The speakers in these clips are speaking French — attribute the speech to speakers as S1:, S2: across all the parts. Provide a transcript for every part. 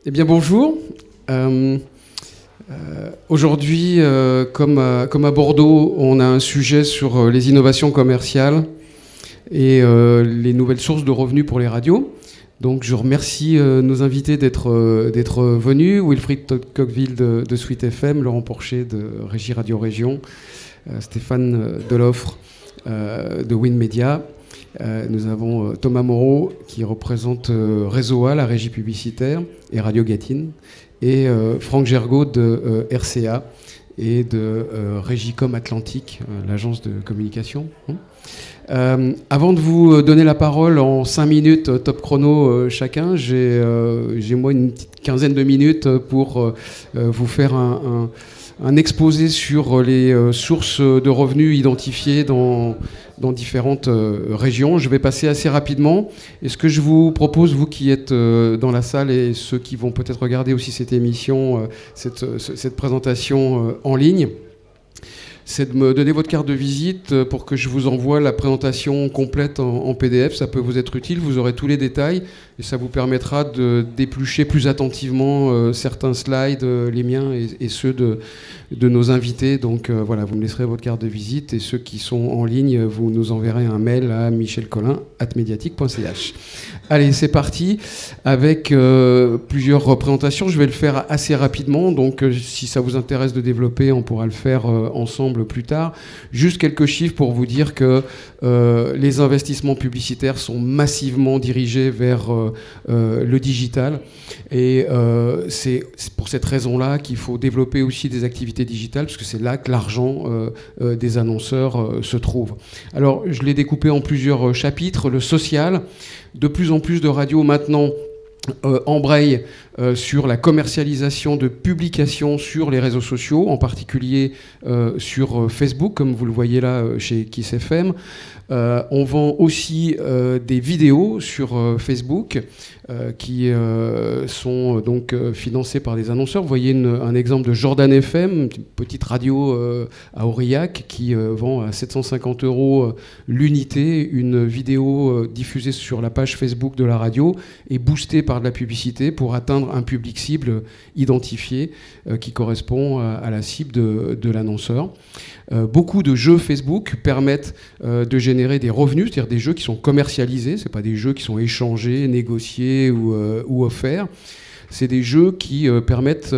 S1: Eh bien bonjour. Aujourd'hui, comme à Bordeaux, on a un sujet sur les innovations commerciales et les nouvelles sources de revenus pour les radios. Donc je remercie nos invités d'être venus. Wilfried Tocqueville de Sweet FM, Laurent Porcher de Régie Radio Région, Stéphane Deloffre de Win Media. Nous avons Thomas Moreau qui représente Réseau A, la régie publicitaire, et Radio Gatine, et Franck Gergaud de RCA et de Régicom Atlantique, l'agence de communication. Avant de vous donner la parole en 5 minutes, top chrono chacun, j'ai moi une petite quinzaine de minutes pour vous faire un exposé sur les sources de revenus identifiées dans différentes régions. Je vais passer assez rapidement. Et ce que je vous propose, vous qui êtes dans la salle et ceux qui vont peut-être regarder aussi cette émission, cette présentation en ligne, c'est de me donner votre carte de visite pour que je vous envoie la présentation complète en PDF. Ça peut vous être utile, vous aurez tous les détails et ça vous permettra de d'éplucher plus attentivement certains slides, les miens et ceux de nos invités. Donc voilà, vous me laisserez votre carte de visite et ceux qui sont en ligne, vous nous enverrez un mail à michelcolin@mediatique.ch. Allez, c'est parti avec plusieurs représentations. Je vais le faire assez rapidement, donc si ça vous intéresse de développer, on pourra le faire ensemble plus tard. Juste quelques chiffres pour vous dire que les investissements publicitaires sont massivement dirigés vers le digital et c'est pour cette raison-là qu'il faut développer aussi des activités digitales parce que c'est là que l'argent des annonceurs se trouve. Alors je l'ai découpé en plusieurs chapitres. Le social, de plus en plus de radios maintenant embraye sur la commercialisation de publications sur les réseaux sociaux, en particulier sur Facebook, comme vous le voyez là chez Kiss FM. On vend aussi des vidéos sur Facebook qui sont donc financées par des annonceurs. Vous voyez un exemple de Jordan FM, une petite radio à Aurillac qui vend à 750 € l'unité une vidéo diffusée sur la page Facebook de la radio et boostée par de la publicité pour atteindre un public cible identifié qui correspond à la cible de l'annonceur. Beaucoup de jeux Facebook permettent de générer des revenus, c'est-à-dire des jeux qui sont commercialisés, ce n'est pas des jeux qui sont échangés, négociés ou offerts. C'est des jeux qui permettent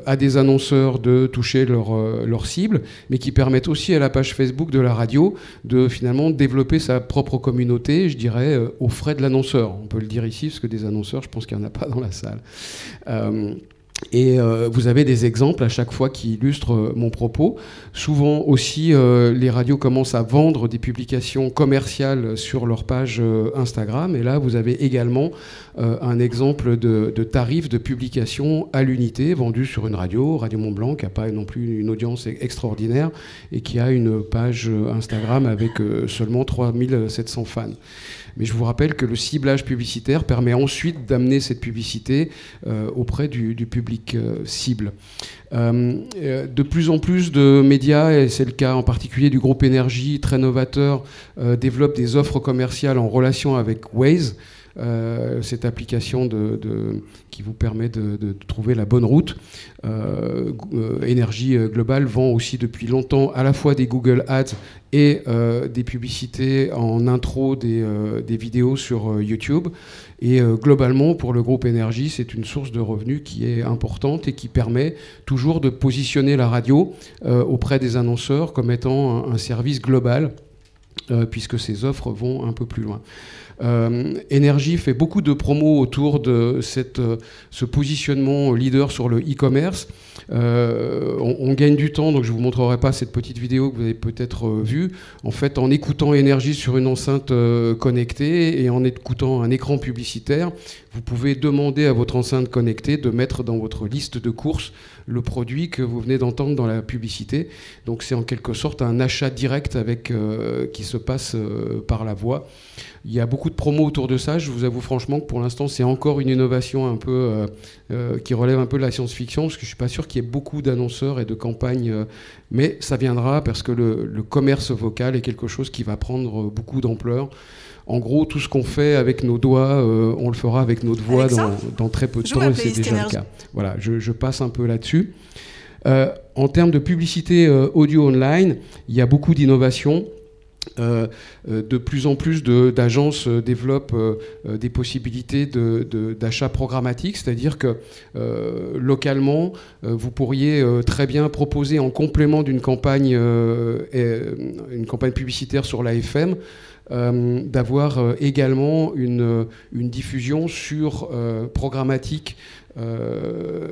S1: à des annonceurs de toucher leur cible, mais qui permettent aussi à la page Facebook de la radio de finalement développer sa propre communauté, je dirais, aux frais de l'annonceur. On peut le dire ici, parce que des annonceurs, je pense qu'il n'y en a pas dans la salle. Et vous avez des exemples à chaque fois qui illustrent mon propos. Souvent aussi, les radios commencent à vendre des publications commerciales sur leur page Instagram. Et là, vous avez également un exemple de tarif de publication à l'unité vendu sur une radio, Radio Mont-Blanc, qui n'a pas non plus une audience extraordinaire et qui a une page Instagram avec seulement 3700 fans. Mais je vous rappelle que le ciblage publicitaire permet ensuite d'amener cette publicité auprès du public cible. De plus en plus de médias, et c'est le cas en particulier du groupe Énergie, très novateur, développent des offres commerciales en relation avec Waze, cette application qui vous permet de trouver la bonne route. Énergie Global vend aussi depuis longtemps à la fois des Google Ads et des publicités en intro des vidéos sur YouTube. Et globalement, pour le groupe Énergie, c'est une source de revenus qui est importante et qui permet toujours de positionner la radio auprès des annonceurs comme étant un service global, puisque ces offres vont un peu plus loin. Énergie fait beaucoup de promos autour de ce positionnement leader sur le e-commerce. On gagne du temps, donc je ne vous montrerai pas cette petite vidéo que vous avez peut-être vue. En fait, en écoutant Énergie sur une enceinte connectée et en écoutant un écran publicitaire, vous pouvez demander à votre enceinte connectée de mettre dans votre liste de courses le produit que vous venez d'entendre dans la publicité. Donc c'est en quelque sorte un achat direct qui se passe par la voix. Il y a beaucoup de promos autour de ça. Je vous avoue franchement que pour l'instant, c'est encore une innovation un peu qui relève un peu de la science-fiction, parce que je ne suis pas sûr qu'il y ait beaucoup d'annonceurs et de campagnes, mais ça viendra parce que le commerce vocal est quelque chose qui va prendre beaucoup d'ampleur. En gros, tout ce qu'on fait avec nos doigts, on le fera avec notre voix dans très peu de temps, et c'est déjà le cas. Voilà, je passe un peu là-dessus. En termes de publicité audio online, il y a beaucoup d'innovations. De plus en plus d'agences développent des possibilités d'achat programmatique, c'est-à-dire que localement, vous pourriez très bien proposer en complément d'une campagne publicitaire sur la FM, d'avoir également une diffusion programmatique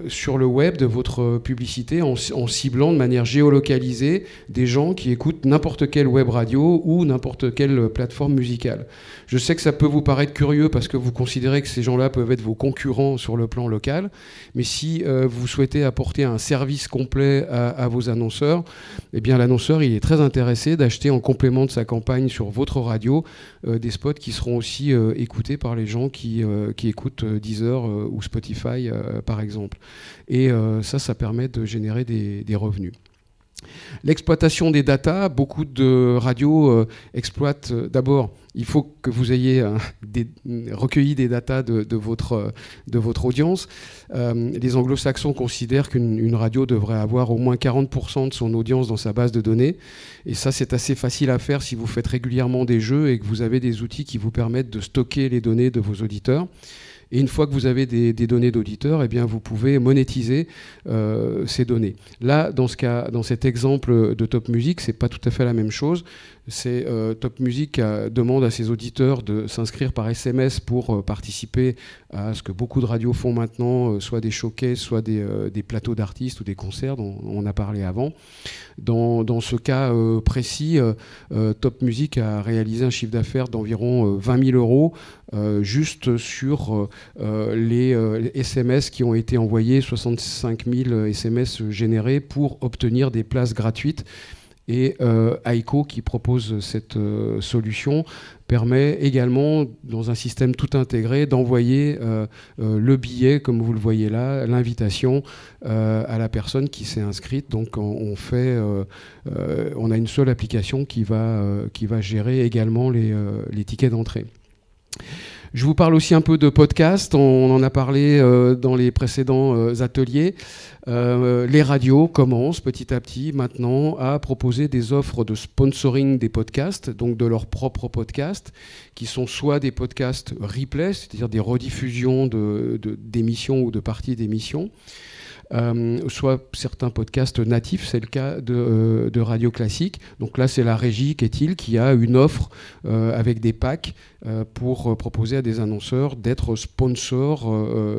S1: sur le web de votre publicité en ciblant de manière géolocalisée des gens qui écoutent n'importe quelle web radio ou n'importe quelle plateforme musicale. Je sais que ça peut vous paraître curieux parce que vous considérez que ces gens-là peuvent être vos concurrents sur le plan local, mais si vous souhaitez apporter un service complet à vos annonceurs, eh bien l'annonceur il est très intéressé d'acheter en complément de sa campagne sur votre radio des spots qui seront aussi écoutés par les gens qui écoutent Deezer ou Spotify par exemple. Et ça permet de générer des revenus. L'exploitation des datas, beaucoup de radios exploitent d'abord, il faut que vous ayez recueilli des datas de votre audience. Les anglo-saxons considèrent qu'une radio devrait avoir au moins 40% de son audience dans sa base de données. Et ça, c'est assez facile à faire si vous faites régulièrement des jeux et que vous avez des outils qui vous permettent de stocker les données de vos auditeurs. Et une fois que vous avez des données d'auditeurs, eh bien, vous pouvez monétiser ces données. Là, dans cet exemple de Top Music, c'est pas tout à fait la même chose. C'est Top Music demande à ses auditeurs de s'inscrire par SMS pour participer à ce que beaucoup de radios font maintenant, soit des showcases, soit des plateaux d'artistes ou des concerts dont on a parlé avant. Dans ce cas précis, Top Music a réalisé un chiffre d'affaires d'environ 20 000 euros juste sur les SMS qui ont été envoyés, 65 000 SMS générés pour obtenir des places gratuites. Et Aiko, qui propose cette solution, permet également, dans un système tout intégré, d'envoyer le billet, comme vous le voyez là, l'invitation à la personne qui s'est inscrite. Donc on a une seule application qui va gérer également les tickets d'entrée. Je vous parle aussi un peu de podcast. On en a parlé dans les précédents ateliers. Les radios commencent petit à petit maintenant à proposer des offres de sponsoring des podcasts, donc de leurs propres podcasts, qui sont soit des podcasts replay, c'est-à-dire des rediffusions d'émissions ou de parties d'émissions, soit certains podcasts natifs, c'est le cas de Radio Classique. Donc là, c'est la régie Qu'est-il qui a une offre avec des packs pour proposer à des annonceurs d'être sponsors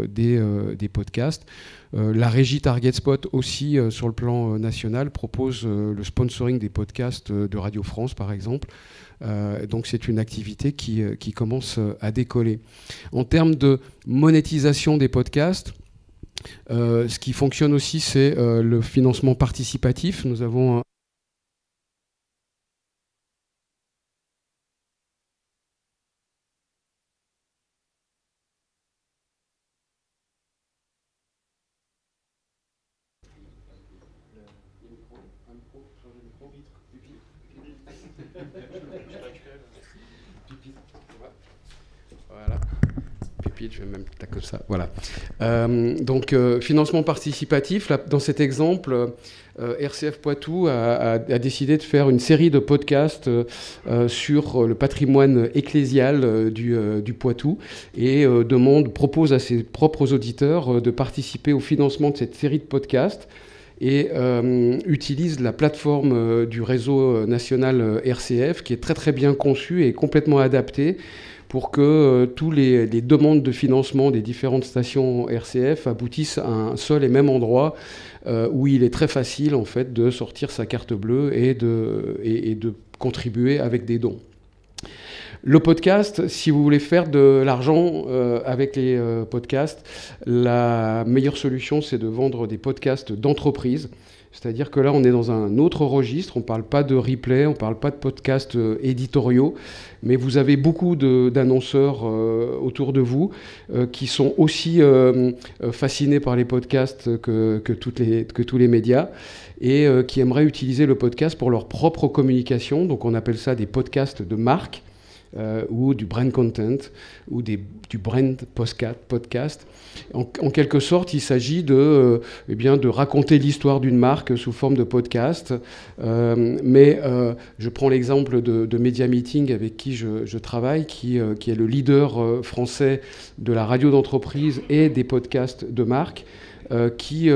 S1: des podcasts. La régie Target Spot aussi, sur le plan national, propose le sponsoring des podcasts de Radio France, par exemple. Donc c'est une activité qui commence à décoller. En termes de monétisation des podcasts, ce qui fonctionne aussi, c'est le financement participatif. Nous avons voilà. Je vais même comme ça. Voilà. Donc, financement participatif. Là, dans cet exemple, RCF Poitou a décidé de faire une série de podcasts sur le patrimoine ecclésial du Poitou et propose à ses propres auditeurs de participer au financement de cette série de podcasts et utilise la plateforme du réseau national RCF qui est très très bien conçue et complètement adaptée pour que tous les demandes de financement des différentes stations RCF aboutissent à un seul et même endroit où il est très facile en fait de sortir sa carte bleue et de contribuer avec des dons. Le podcast, si vous voulez faire de l'argent avec les podcasts, la meilleure solution, c'est de vendre des podcasts d'entreprise. C'est-à-dire que là, on est dans un autre registre. On ne parle pas de replay, on ne parle pas de podcasts éditoriaux, mais vous avez beaucoup d'annonceurs autour de vous qui sont aussi fascinés par les podcasts que tous les médias et qui aimeraient utiliser le podcast pour leur propre communication. Donc on appelle ça des podcasts de marque. Ou du brand content, ou du brand podcast. En quelque sorte, il s'agit de raconter l'histoire d'une marque sous forme de podcast. Mais je prends l'exemple de Media Meeting avec qui je travaille, qui est le leader français de la radio d'entreprise et des podcasts de marque, qui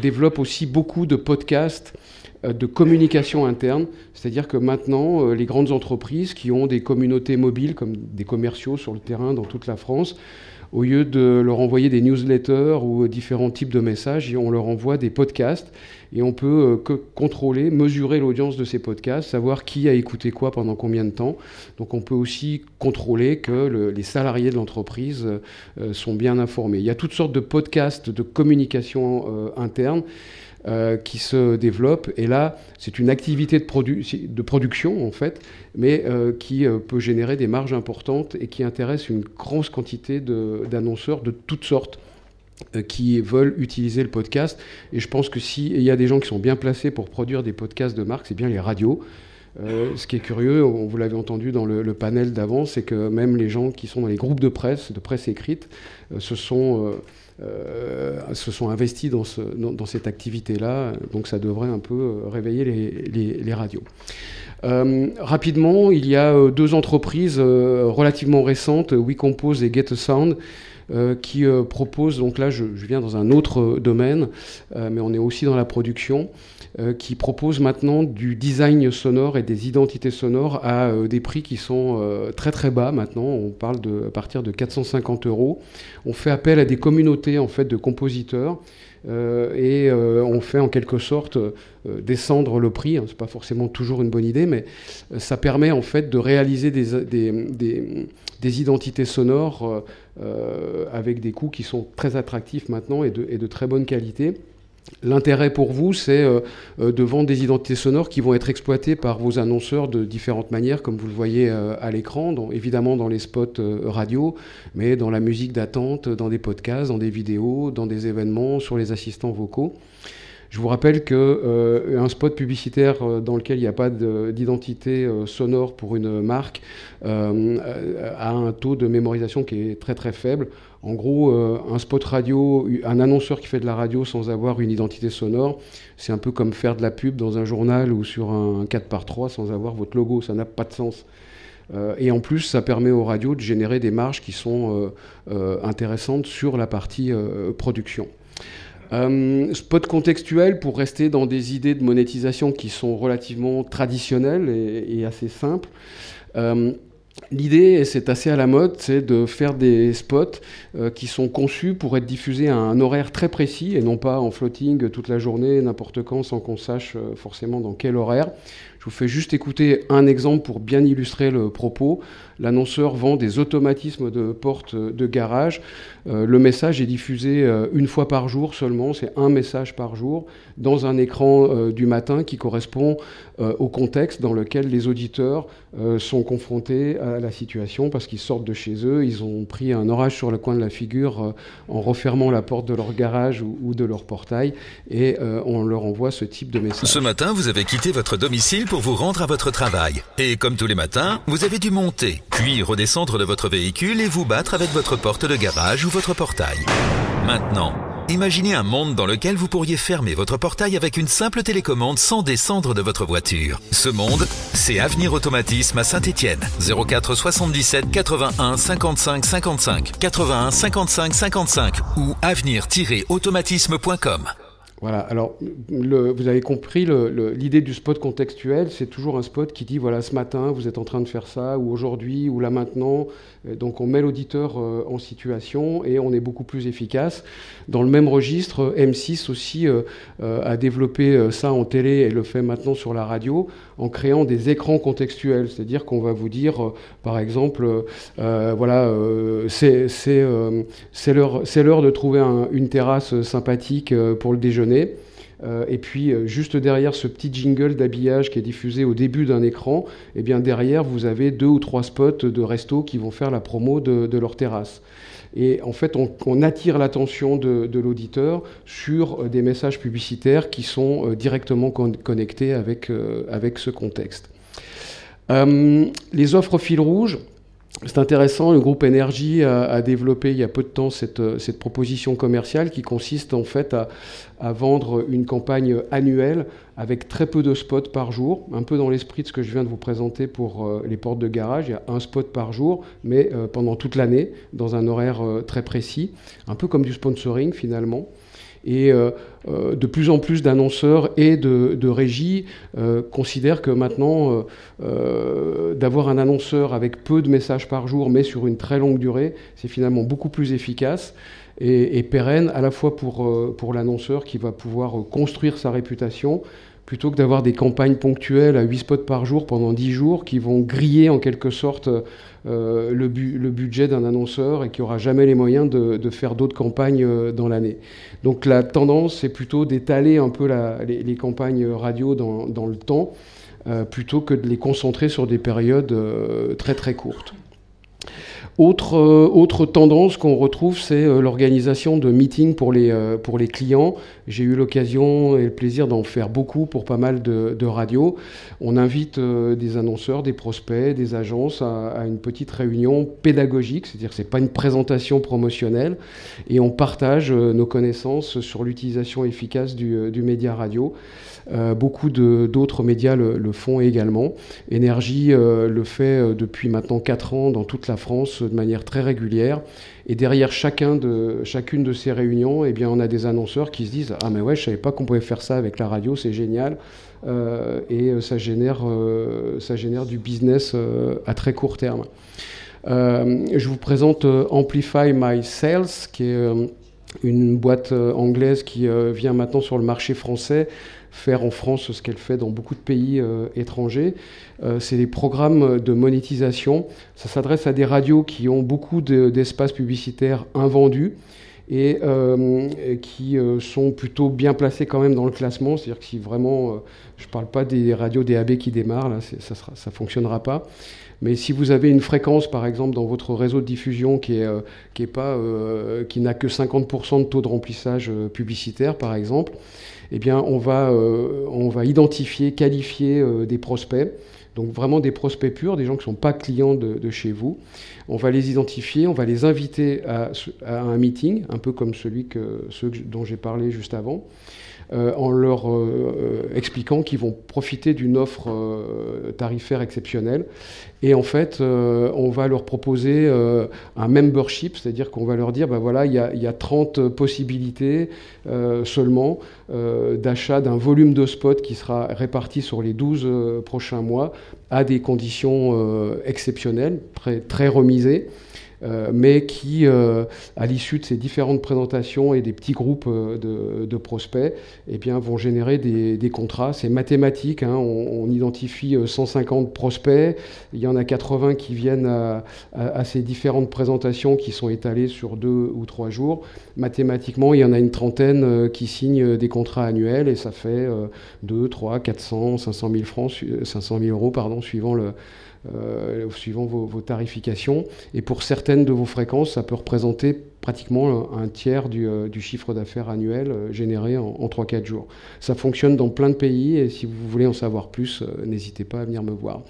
S1: développe aussi beaucoup de podcasts de communication interne, c'est-à-dire que maintenant, les grandes entreprises qui ont des communautés mobiles, comme des commerciaux sur le terrain dans toute la France, au lieu de leur envoyer des newsletters ou différents types de messages, on leur envoie des podcasts et on peut contrôler, mesurer l'audience de ces podcasts, savoir qui a écouté quoi pendant combien de temps. Donc on peut aussi contrôler que les salariés de l'entreprise sont bien informés. Il y a toutes sortes de podcasts de communication interne qui se développe. Et là, c'est une activité de production, en fait, mais qui peut générer des marges importantes et qui intéresse une grosse quantité d'annonceurs de toutes sortes qui veulent utiliser le podcast. Et je pense que s'il y a des gens qui sont bien placés pour produire des podcasts de marque, c'est bien les radios. Ce qui est curieux, vous l'avez entendu dans le panel d'avant, c'est que même les gens qui sont dans les groupes de presse écrite, se sont investis dans cette activité-là. Donc ça devrait un peu réveiller les radios. Rapidement, il y a deux entreprises relativement récentes, WeCompose et GetASound, qui proposent, donc là je viens dans un autre domaine, mais on est aussi dans la production, qui propose maintenant du design sonore et des identités sonores à des prix qui sont très très bas maintenant. On parle à partir de 450 €. On fait appel à des communautés en fait de compositeurs et on fait en quelque sorte descendre le prix. C'est pas forcément toujours une bonne idée, mais ça permet en fait de réaliser des identités sonores avec des coûts qui sont très attractifs maintenant et de très bonne qualité. L'intérêt pour vous, c'est de vendre des identités sonores qui vont être exploitées par vos annonceurs de différentes manières, comme vous le voyez à l'écran, évidemment dans les spots radio, mais dans la musique d'attente, dans des podcasts, dans des vidéos, dans des événements, sur les assistants vocaux. Je vous rappelle qu'un spot publicitaire dans lequel il n'y a pas d'identité sonore pour une marque a un taux de mémorisation qui est très très faible. En gros, un spot radio, un annonceur qui fait de la radio sans avoir une identité sonore, c'est un peu comme faire de la pub dans un journal ou sur un 4x3 sans avoir votre logo. Ça n'a pas de sens. Et en plus, ça permet aux radios de générer des marges qui sont intéressantes sur la partie production. Spot contextuel, pour rester dans des idées de monétisation qui sont relativement traditionnelles et assez simples. L'idée, et c'est assez à la mode, c'est de faire des spots qui sont conçus pour être diffusés à un horaire très précis et non pas en floating toute la journée, n'importe quand, sans qu'on sache forcément dans quel horaire. Je vous fais juste écouter un exemple pour bien illustrer le propos. L'annonceur vend des automatismes de porte de garage. Le message est diffusé une fois par jour seulement, c'est un message par jour, dans un écran du matin qui correspond au contexte dans lequel les auditeurs sont confrontés à la situation parce qu'ils sortent de chez eux, ils ont pris un orage sur le coin de la figure en refermant la porte de leur garage ou de leur portail et on leur envoie ce type de message.
S2: Ce matin, vous avez quitté votre domicile pour vous rendre à votre travail. Et comme tous les matins, vous avez dû monter, puis redescendre de votre véhicule et vous battre avec votre porte de garage ou votre portail. Maintenant, imaginez un monde dans lequel vous pourriez fermer votre portail avec une simple télécommande sans descendre de votre voiture. Ce monde, c'est Avenir Automatisme à Saint-Étienne. 04 77 81 55 55 81 55 55 ou avenir-automatisme.com.
S1: Voilà, alors vous avez compris, l'idée du spot contextuel, c'est toujours un spot qui dit, voilà, ce matin, vous êtes en train de faire ça, ou aujourd'hui, ou là maintenant. Donc on met l'auditeur en situation et on est beaucoup plus efficace. Dans le même registre, M6 aussi a développé ça en télé et le fait maintenant sur la radio en créant des écrans contextuels. C'est-à-dire qu'on va vous dire, par exemple, voilà, c'est l'heure de trouver une terrasse sympathique pour le déjeuner. Et puis, juste derrière ce petit jingle d'habillage qui est diffusé au début d'un écran, eh bien, derrière, vous avez 2 ou 3 spots de resto qui vont faire la promo de leur terrasse. Et en fait, on attire l'attention de l'auditeur sur des messages publicitaires qui sont directement connectés avec ce contexte. Les offres fil rouge, c'est intéressant, le groupe Énergie a développé il y a peu de temps cette proposition commerciale qui consiste en fait à vendre une campagne annuelle avec très peu de spots par jour, un peu dans l'esprit de ce que je viens de vous présenter pour les portes de garage. Il y a un spot par jour, mais pendant toute l'année, dans un horaire très précis, un peu comme du sponsoring finalement. Et de plus en plus d'annonceurs et de régies considèrent que maintenant, d'avoir un annonceur avec peu de messages par jour, mais sur une très longue durée, c'est finalement beaucoup plus efficace et pérenne, à la fois pour l'annonceur qui va pouvoir construire sa réputation, plutôt que d'avoir des campagnes ponctuelles à 8 spots par jour pendant 10 jours qui vont griller en quelque sorte le budget d'un annonceur et qui n'aura jamais les moyens de faire d'autres campagnes dans l'année. Donc la tendance, c'est plutôt d'étaler un peu les campagnes radio dans le temps, plutôt que de les concentrer sur des périodes très très courtes. Autre tendance qu'on retrouve, c'est l'organisation de meetings pour les clients. J'ai eu l'occasion et le plaisir d'en faire beaucoup pour pas mal de radios. On invite des annonceurs, des prospects, des agences à une petite réunion pédagogique, c'est-à-dire que ce n'est pas une présentation promotionnelle, et on partage nos connaissances sur l'utilisation efficace du média radio. Beaucoup d'autres médias le font également. Énergie le fait depuis maintenant 4 ans dans toute la France de manière très régulière. Et derrière chacune de ces réunions, eh bien, on a des annonceurs qui se disent « Ah mais ouais, je ne savais pas qu'on pouvait faire ça avec la radio, c'est génial ». Et ça génère du business à très court terme. Je vous présente Amplify My Sales, qui est une boîte anglaise qui vient maintenant sur le marché français faire en France ce qu'elle fait dans beaucoup de pays étrangers. C'est des programmes de monétisation. Ça s'adresse à des radios qui ont beaucoup d'espaces publicitaires invendus et qui sont plutôt bien placés quand même dans le classement. C'est-à-dire que si vraiment, je ne parle pas des radios DAB qui démarrent, là, ça ne fonctionnera pas. Mais si vous avez une fréquence, par exemple, dans votre réseau de diffusion qui n'a que 50% de taux de remplissage publicitaire, par exemple, eh bien, on va identifier, qualifier des prospects, donc vraiment des prospects purs, des gens qui ne sont pas clients de chez vous. On va les identifier, on va les inviter à un meeting, un peu comme ceux dont j'ai parlé juste avant, en leur expliquant qu'ils vont profiter d'une offre tarifaire exceptionnelle. Et en fait, on va leur proposer un membership, c'est-à-dire qu'on va leur dire, ben voilà, il y a 30 possibilités seulement d'achat d'un volume de spots qui sera réparti sur les 12 prochains mois à des conditions exceptionnelles, très remisées. Mais qui, à l'issue de ces différentes présentations et des petits groupes de prospects, eh bien, vont générer des contrats. C'est mathématique, hein, on identifie 150 prospects, il y en a 80 qui viennent à ces différentes présentations qui sont étalées sur 2 ou 3 jours. Mathématiquement, il y en a une trentaine qui signent des contrats annuels et ça fait 2, 3, 400, 500 000 euros, pardon, suivant vos tarifications. Et pour certaines de vos fréquences, ça peut représenter pratiquement un tiers du chiffre d'affaires annuel généré en 3-4 jours. Ça fonctionne dans plein de pays et si vous voulez en savoir plus, n'hésitez pas à venir me voir.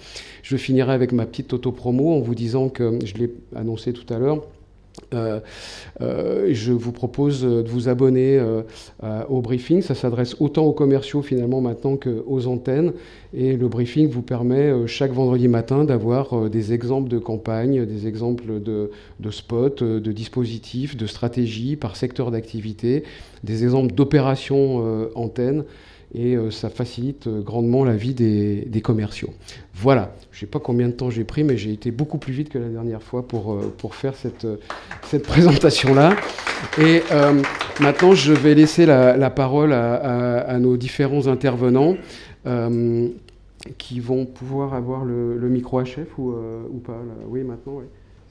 S1: Je finirai avec ma petite auto-promo en vous disant que, je l'ai annoncé tout à l'heure, je vous propose de vous abonner au briefing. Ça s'adresse autant aux commerciaux finalement maintenant qu'aux antennes. Et le briefing vous permet chaque vendredi matin d'avoir des exemples de campagnes, des exemples de spots, de dispositifs, de stratégies par secteur d'activité, des exemples d'opérations antennes. Et ça facilite grandement la vie des commerciaux. Voilà, je ne sais pas combien de temps j'ai pris, mais j'ai été beaucoup plus vite que la dernière fois pour faire cette présentation-là. Et maintenant, je vais laisser la parole à nos différents intervenants qui vont pouvoir avoir le micro HF ou pas. Là. Oui, maintenant, oui.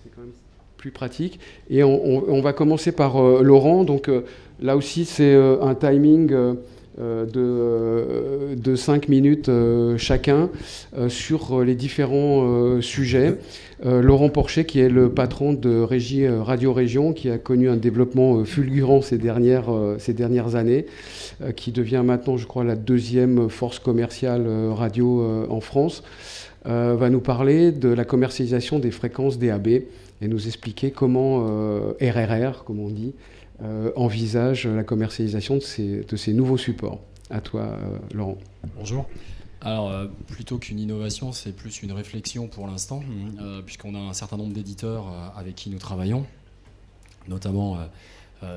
S1: C'est quand même plus pratique. Et on va commencer par Laurent. Donc là aussi, c'est un timing... de 5 minutes chacun sur les différents sujets. Laurent Porcher, qui est le patron de Régie Radio Région, qui a connu un développement fulgurant ces dernières années, qui devient maintenant, je crois, la deuxième force commerciale radio en France, va nous parler de la commercialisation des fréquences DAB et nous expliquer comment RRR, comme on dit, envisage la commercialisation de ces nouveaux supports. À toi, Laurent.
S3: Bonjour. Alors, plutôt qu'une innovation, c'est plus une réflexion pour l'instant, puisqu'on a un certain nombre d'éditeurs avec qui nous travaillons, notamment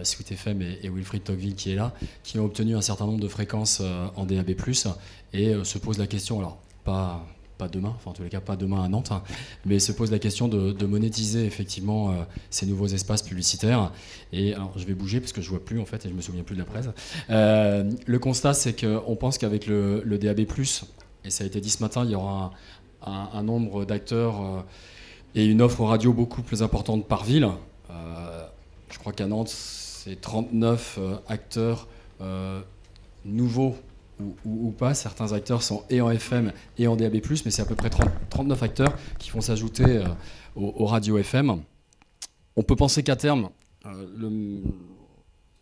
S3: Sweet FM et Wilfried Tocqueville qui est là, qui ont obtenu un certain nombre de fréquences en DAB+, et se pose la question, alors pas demain, enfin en tous les cas pas demain à Nantes, mais se pose la question de monétiser effectivement ces nouveaux espaces publicitaires. Et alors, je vais bouger parce que je vois plus en fait et je me souviens plus de la presse. Le constat, c'est qu'on pense qu'avec le DAB+, et ça a été dit ce matin, il y aura un nombre d'acteurs et une offre radio beaucoup plus importante par ville. Je crois qu'à Nantes, c'est 39 acteurs nouveaux ou pas. Certains acteurs sont et en FM et en DAB+, mais c'est à peu près 39 acteurs qui vont s'ajouter aux radios FM. On peut penser qu'à terme,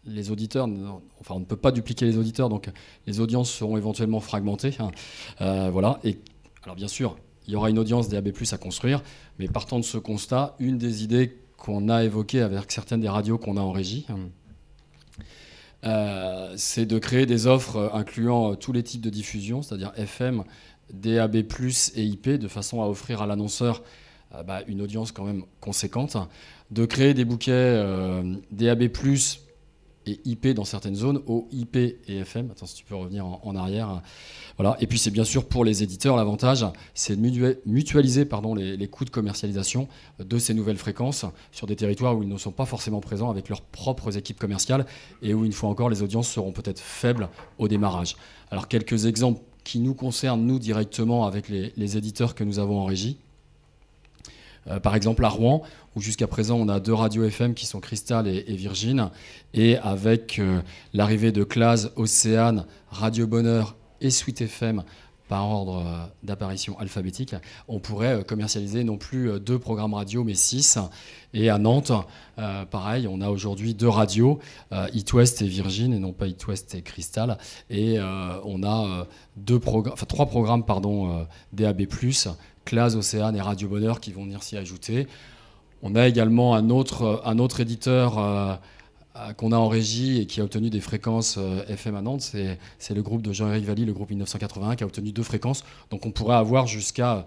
S3: les auditeurs, enfin on ne peut pas dupliquer les auditeurs, donc les audiences seront éventuellement fragmentées. Voilà. Et alors bien sûr, il y aura une audience DAB+ à construire, mais partant de ce constat, une des idées qu'on a évoquées avec certaines des radios qu'on a en régie, c'est de créer des offres incluant tous les types de diffusion, c'est-à-dire FM, DAB+, et IP, de façon à offrir à l'annonceur une audience quand même conséquente, de créer des bouquets DAB+, et IP dans certaines zones, au IP et FM. Attends, si tu peux revenir en arrière. Voilà. Et puis c'est bien sûr pour les éditeurs, l'avantage, c'est de mutualiser les coûts de commercialisation de ces nouvelles fréquences sur des territoires où ils ne sont pas forcément présents avec leurs propres équipes commerciales et où, une fois encore, les audiences seront peut-être faibles au démarrage. Alors quelques exemples qui nous concernent, nous, directement, avec les éditeurs que nous avons en régie. Par exemple à Rouen, où jusqu'à présent on a 2 radios FM qui sont Cristal et Virgin, et avec l'arrivée de Clase, Océane, Radio Bonheur et Sweet FM par ordre d'apparition alphabétique, on pourrait commercialiser non plus 2 programmes radio mais 6. Et à Nantes, pareil, on a aujourd'hui 2 radios, It West et Virgin, et non pas It West et Cristal, et on a 3 programmes DAB+, Clase, Océane et Radio Bonheur qui vont venir s'y ajouter. On a également un autre éditeur qu'on a en régie et qui a obtenu des fréquences FM à Nantes, c'est le groupe de Jean-Éric Valli, le groupe 1981, qui a obtenu 2 fréquences. Donc on pourrait avoir jusqu'à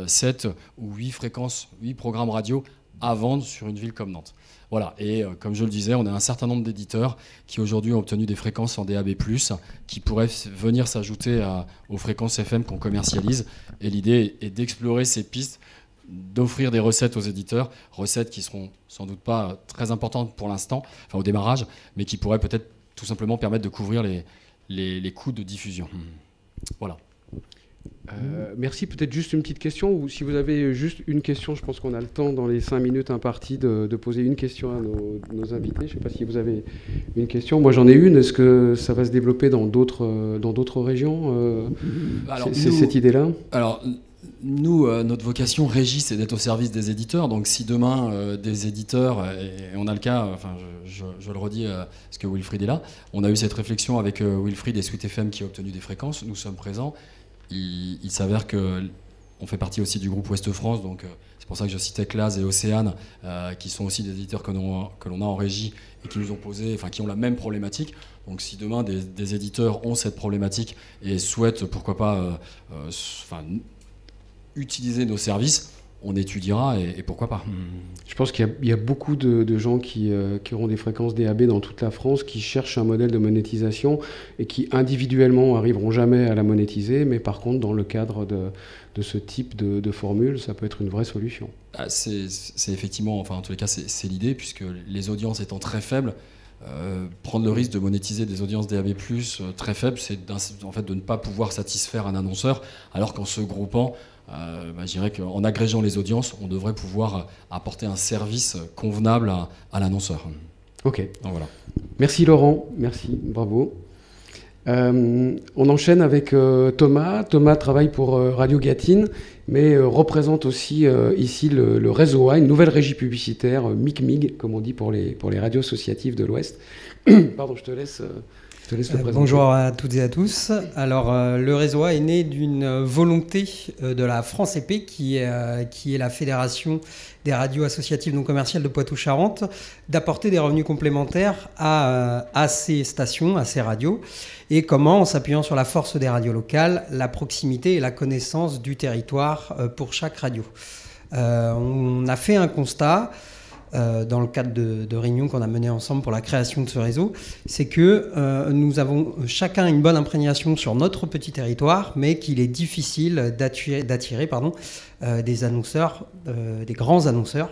S3: 7 ou 8 fréquences, 8 programmes radio à vendre sur une ville comme Nantes. Voilà, et comme je le disais, on a un certain nombre d'éditeurs qui aujourd'hui ont obtenu des fréquences en DAB+, qui pourraient venir s'ajouter aux fréquences FM qu'on commercialise. Et l'idée est d'explorer ces pistes, d'offrir des recettes aux éditeurs, recettes qui seront sans doute pas très importantes pour l'instant, enfin au démarrage, mais qui pourraient peut-être tout simplement permettre de couvrir les coûts de diffusion. Voilà.
S1: Merci. Peut-être juste une petite question, ou si vous avez juste une question, je pense qu'on a le temps dans les 5 minutes imparties de poser une question à nos invités. Je ne sais pas si vous avez une question. Moi j'en ai une. Est-ce que ça va se développer dans d'autres régions, cette idée-là? Alors,
S3: nous, notre vocation régie, c'est d'être au service des éditeurs. Donc si demain, des éditeurs, et on a le cas, enfin, je le redis, parce que Wilfried est là, on a eu cette réflexion avec Wilfried et Sweet FM qui a obtenu des fréquences, nous sommes présents. Il s'avère qu'on fait partie aussi du groupe Ouest France, donc c'est pour ça que je citais Clase et Océane, qui sont aussi des éditeurs que l'on a en régie et qui nous ont qui ont la même problématique. Donc si demain des éditeurs ont cette problématique et souhaitent, pourquoi pas, utiliser nos services, on étudiera et pourquoi pas.
S1: Je pense qu'il y a beaucoup de gens qui auront des fréquences DAB dans toute la France, qui cherchent un modèle de monétisation et qui individuellement n'arriveront jamais à la monétiser, mais par contre dans le cadre de ce type de formule, ça peut être une vraie solution.
S3: C'est effectivement, enfin en tous les cas c'est l'idée, puisque les audiences étant très faibles, prendre le risque de monétiser des audiences DAB+, très faibles, c'est en fait de ne pas pouvoir satisfaire un annonceur, alors qu'en se groupant, je dirais qu'en agrégeant les audiences, on devrait pouvoir apporter un service convenable à l'annonceur.
S1: Ok.
S3: Donc, voilà.
S1: Merci Laurent, merci, bravo. On enchaîne avec Thomas. Thomas travaille pour Radio Gatine, mais représente aussi ici le réseau A, une nouvelle régie publicitaire, MIG, comme on dit pour les radios associatives de l'Ouest. Pardon, je te laisse le présenter.
S4: Bonjour à toutes et à tous. Alors, le réseau A est né d'une volonté de la France EP, qui est la fédération des radios associatives non commerciales de Poitou-Charentes, d'apporter des revenus complémentaires à ces stations, à ces radios. Et comment, en s'appuyant sur la force des radios locales, la proximité et la connaissance du territoire pour chaque radio. On a fait un constat dans le cadre de réunions qu'on a menées ensemble pour la création de ce réseau, c'est que nous avons chacun une bonne imprégnation sur notre petit territoire, mais qu'il est difficile d'attirer des annonceurs, des grands annonceurs,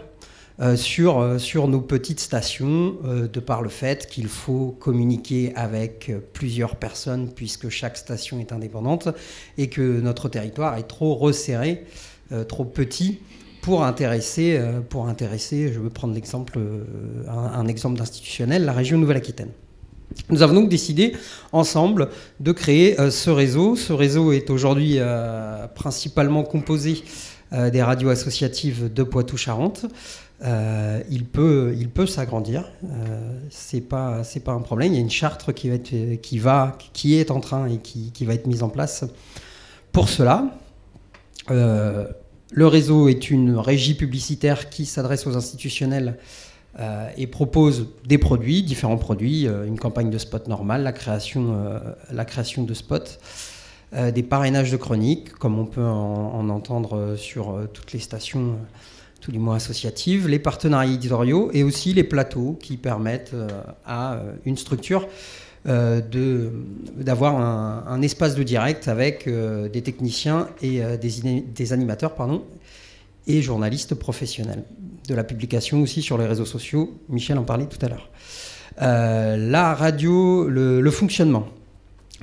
S4: sur nos petites stations, de par le fait qu'il faut communiquer avec plusieurs personnes, puisque chaque station est indépendante, et que notre territoire est trop resserré, trop petit, pour intéresser, je vais prendre l'exemple, un exemple d'institutionnel, la région Nouvelle-Aquitaine. Nous avons donc décidé ensemble de créer ce réseau. Ce réseau est aujourd'hui principalement composé des radios associatives de Poitou-Charentes. Il peut s'agrandir, c'est pas un problème. Il y a une charte qui est en train et qui va être mise en place pour cela. Le réseau est une régie publicitaire qui s'adresse aux institutionnels et propose des produits, différents produits, une campagne de spot normale, la création de spots, des parrainages de chroniques, comme on peut en entendre sur toutes les stations, tout du moins associatives, les partenariats éditoriaux et aussi les plateaux qui permettent à une structure d'avoir un espace de direct avec des techniciens et des animateurs et journalistes professionnels. De la publication aussi sur les réseaux sociaux, Michel en parlait tout à l'heure. La radio, le fonctionnement.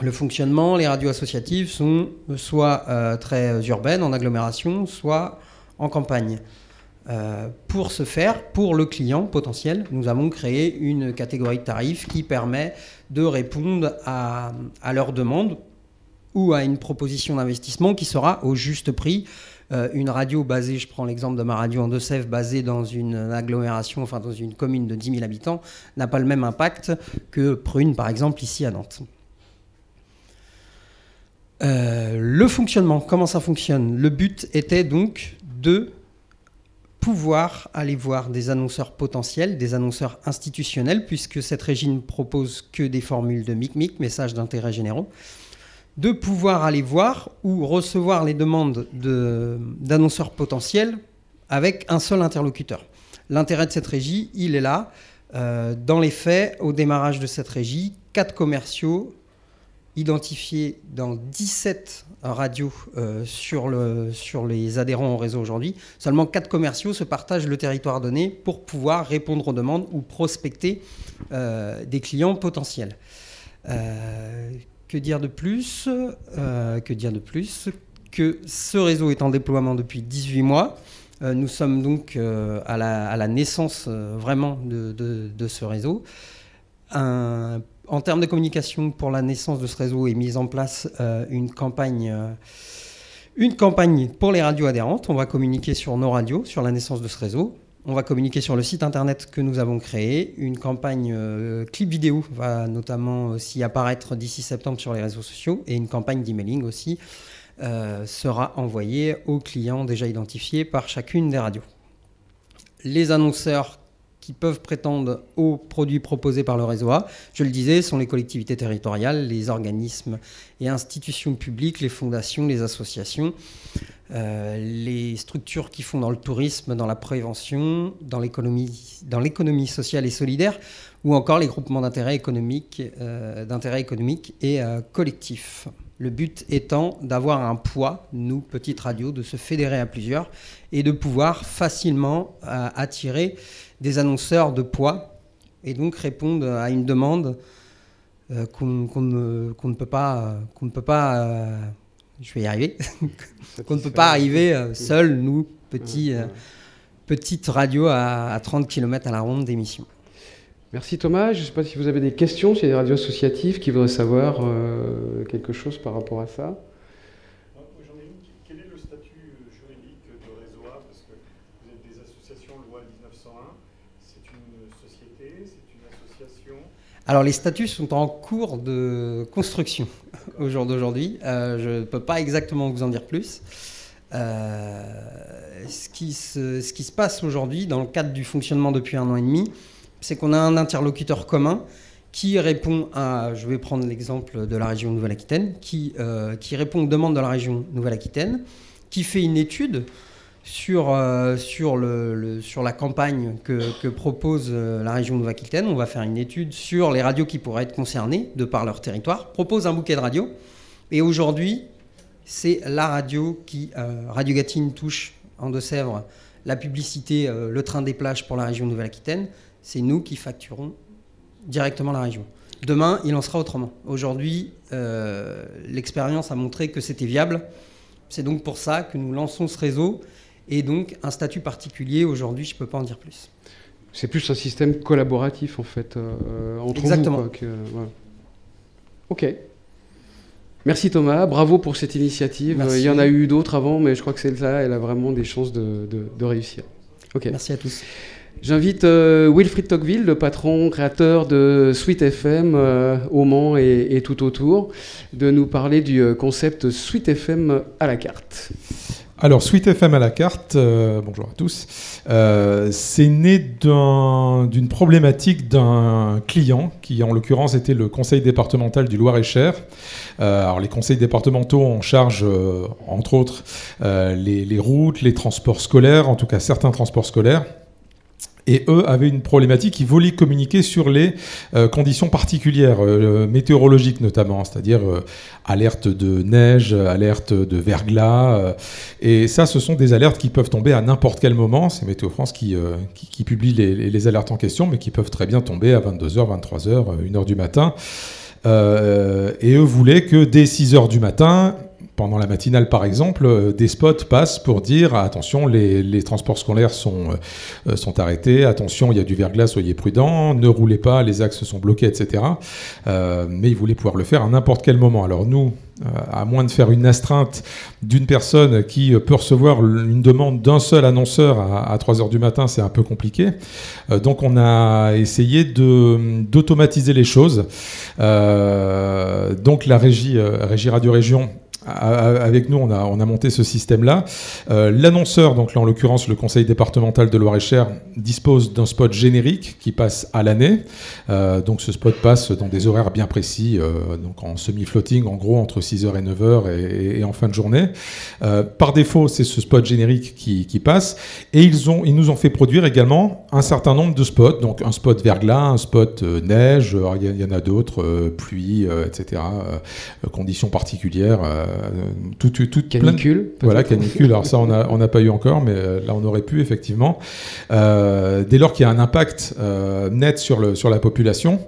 S4: Le fonctionnement, les radios associatives sont soit très urbaines, en agglomération, soit en campagne. Pour ce faire, pour le client potentiel, nous avons créé une catégorie de tarifs qui permet de répondre à leurs demandes ou à une proposition d'investissement qui sera au juste prix. Une radio basée, je prends l'exemple de ma radio en Deux-Sèvres, basée dans une agglomération, enfin dans une commune de 10 000 habitants, n'a pas le même impact que Prune, par exemple, ici à Nantes. Le fonctionnement, comment ça fonctionne? Le but était donc de pouvoir aller voir des annonceurs potentiels, des annonceurs institutionnels, puisque cette régie ne propose que des formules de MIC, messages d'intérêt généraux, de pouvoir aller voir ou recevoir les demandes d'annonceurs potentiels avec un seul interlocuteur. L'intérêt de cette régie, il est là. Dans les faits, au démarrage de cette régie, 4 commerciaux identifiés dans 17 radios sur les adhérents au réseau aujourd'hui. Seulement 4 commerciaux se partagent le territoire donné pour pouvoir répondre aux demandes ou prospecter des clients potentiels. Que dire de plus que ce réseau est en déploiement depuis 18 mois. Nous sommes donc à la naissance vraiment de ce réseau. En termes de communication, pour la naissance de ce réseau est mise en place une campagne pour les radios adhérentes. On va communiquer sur nos radios, sur la naissance de ce réseau. On va communiquer sur le site internet que nous avons créé. Une campagne clip vidéo va notamment aussi apparaître d'ici septembre sur les réseaux sociaux. Et une campagne d'emailing aussi sera envoyée aux clients déjà identifiés par chacune des radios. Les annonceurs qui peuvent prétendre aux produits proposés par le réseau A, je le disais, sont les collectivités territoriales, les organismes et institutions publiques, les fondations, les associations, les structures qui font dans le tourisme, dans la prévention, dans l'économie sociale et solidaire, ou encore les groupements d'intérêt économique et collectifs. Le but étant d'avoir un poids, nous, petites radios, de se fédérer à plusieurs et de pouvoir facilement attirer des annonceurs de poids et donc répondre à une demande qu'on ne peut pas, je vais y arriver, qu'on ne peut pas arriver seuls, nous, petites radios à 30 km à la ronde d'émission.
S1: Merci Thomas. Je ne sais pas si vous avez des questions, s'il y a des radios associatives qui voudraient savoir quelque chose par rapport à ça.
S5: J'en ai une. Quel est le statut juridique de Réseau-A? Parce que vous êtes des associations loi 1901. C'est une société, c'est une association?
S4: Alors les statuts sont en cours de construction au jour d'aujourd'hui. Je ne peux pas exactement vous en dire plus. Ce qui se passe aujourd'hui dans le cadre du fonctionnement depuis 1 an et demi, c'est qu'on a un interlocuteur commun qui répond à, je vais prendre l'exemple de la région Nouvelle-Aquitaine, qui répond aux demandes de la région Nouvelle-Aquitaine, qui fait une étude sur la campagne que propose la région Nouvelle-Aquitaine. On va faire une étude sur les radios qui pourraient être concernées de par leur territoire, propose un bouquet de radios. Et aujourd'hui, c'est la radio qui, Radio Gâtine, touche en Deux-Sèvres la publicité, le train des plages pour la région Nouvelle-Aquitaine. C'est nous qui facturons directement la région. Demain, il en sera autrement. Aujourd'hui, l'expérience a montré que c'était viable. C'est donc pour ça que nous lançons ce réseau. Et donc, un statut particulier, aujourd'hui, je ne peux pas en dire plus.
S1: C'est plus un système collaboratif, en fait, entre
S4: Exactement.
S1: vous. Exactement. Voilà. Ok. Merci Thomas, bravo pour cette initiative.
S4: Merci.
S1: Il y en a eu d'autres avant, mais je crois que celle-là, elle a vraiment des chances de réussir. Ok.
S4: Merci à tous.
S1: J'invite Wilfried Tocqueville, le patron créateur de Sweet FM au Mans et tout autour, de nous parler du concept Sweet FM à la carte.
S6: Alors, Sweet FM à la carte, bonjour à tous, c'est né d'une problématique d'un client qui, en l'occurrence, était le conseil départemental du Loir-et-Cher. Alors, les conseils départementaux ont en charge, entre autres, les routes, les transports scolaires, en tout cas certains transports scolaires. Et eux avaient une problématique, ils voulaient communiquer sur les conditions particulières, météorologiques notamment, c'est-à-dire alerte de neige, alerte de verglas. Et ça, ce sont des alertes qui peuvent tomber à n'importe quel moment. C'est Météo France qui publie les alertes en question, mais qui peuvent très bien tomber à 22h, 23h, 1h du matin. Et eux voulaient que dès 6h du matin, pendant la matinale par exemple, des spots passent pour dire attention, les transports scolaires sont arrêtés, attention, il y a du verglas, soyez prudents, ne roulez pas, les axes sont bloqués, etc. Mais ils voulaient pouvoir le faire à n'importe quel moment. Alors nous, à moins de faire une astreinte d'une personne qui peut recevoir une demande d'un seul annonceur à 3h du matin, c'est un peu compliqué. Donc on a essayé d'automatiser les choses. Donc la régie Radio Région, avec nous, on a monté ce système-là. L'annonceur, donc là en l'occurrence le conseil départemental de Loir-et-Cher, dispose d'un spot générique qui passe à l'année. Donc ce spot passe dans des horaires bien précis, donc en semi-floating, en gros entre 6h et 9h et en fin de journée. Par défaut, c'est ce spot générique qui passe. Et ils nous ont fait produire également un certain nombre de spots. Donc un spot verglas, un spot neige, il y en a d'autres, pluie, etc. Conditions particulières. Toute
S1: canicule.
S6: Voilà, canicule. Alors ça, on n'a pas eu encore, mais là, on aurait pu, effectivement. Dès lors qu'il y a un impact net sur la population,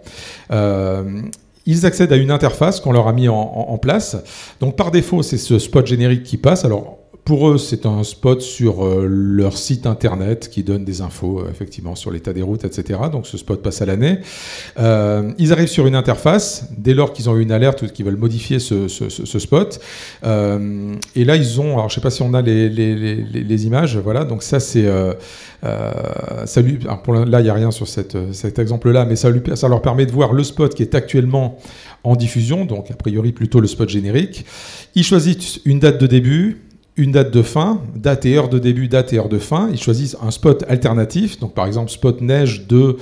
S6: ils accèdent à une interface qu'on leur a mis en place. Donc, par défaut, c'est ce spot générique qui passe. Alors, pour eux, c'est un spot sur leur site internet qui donne des infos, effectivement, sur l'état des routes, etc. Donc, ce spot passe à l'année. Ils arrivent sur une interface, dès lors qu'ils ont eu une alerte ou qu'ils veulent modifier ce spot. Et là, ils ont... Alors, je ne sais pas si on a les images. Voilà, donc ça, c'est... là, il n'y a rien sur cet exemple-là, mais ça leur permet de voir le spot qui est actuellement en diffusion, donc a priori plutôt le spot générique. Ils choisissent une date de début, une date de fin, date et heure de début, date et heure de fin. Ils choisissent un spot alternatif, donc par exemple spot neige de,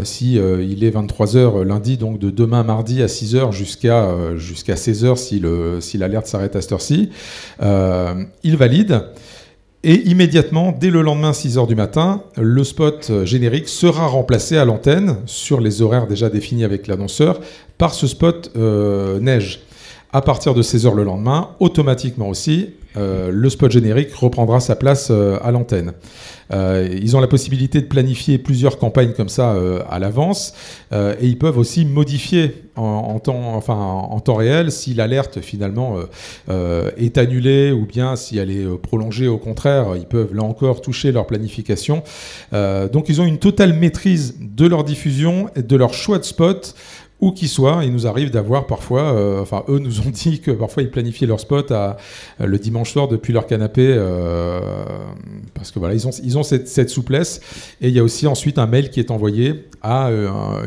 S6: si il est 23h lundi, donc de demain mardi à 6h jusqu'à 16h si l'alerte s'arrête à cette heure-ci. Ils valident. Et immédiatement, dès le lendemain 6h du matin, le spot générique sera remplacé à l'antenne, sur les horaires déjà définis avec l'annonceur, par ce spot neige. À partir de 16h le lendemain, automatiquement aussi, le spot générique reprendra sa place à l'antenne. Ils ont la possibilité de planifier plusieurs campagnes comme ça à l'avance, et ils peuvent aussi modifier en temps réel si l'alerte finalement est annulée ou bien si elle est prolongée. Au contraire, ils peuvent là encore toucher leur planification. Donc ils ont une totale maîtrise de leur diffusion et de leur choix de spot. Où qu'ils soient, il nous arrive d'avoir parfois, eux nous ont dit que parfois ils planifiaient leur spot le dimanche soir depuis leur canapé, parce que voilà, ils ont cette souplesse. Et il y a aussi ensuite un mail qui est envoyé à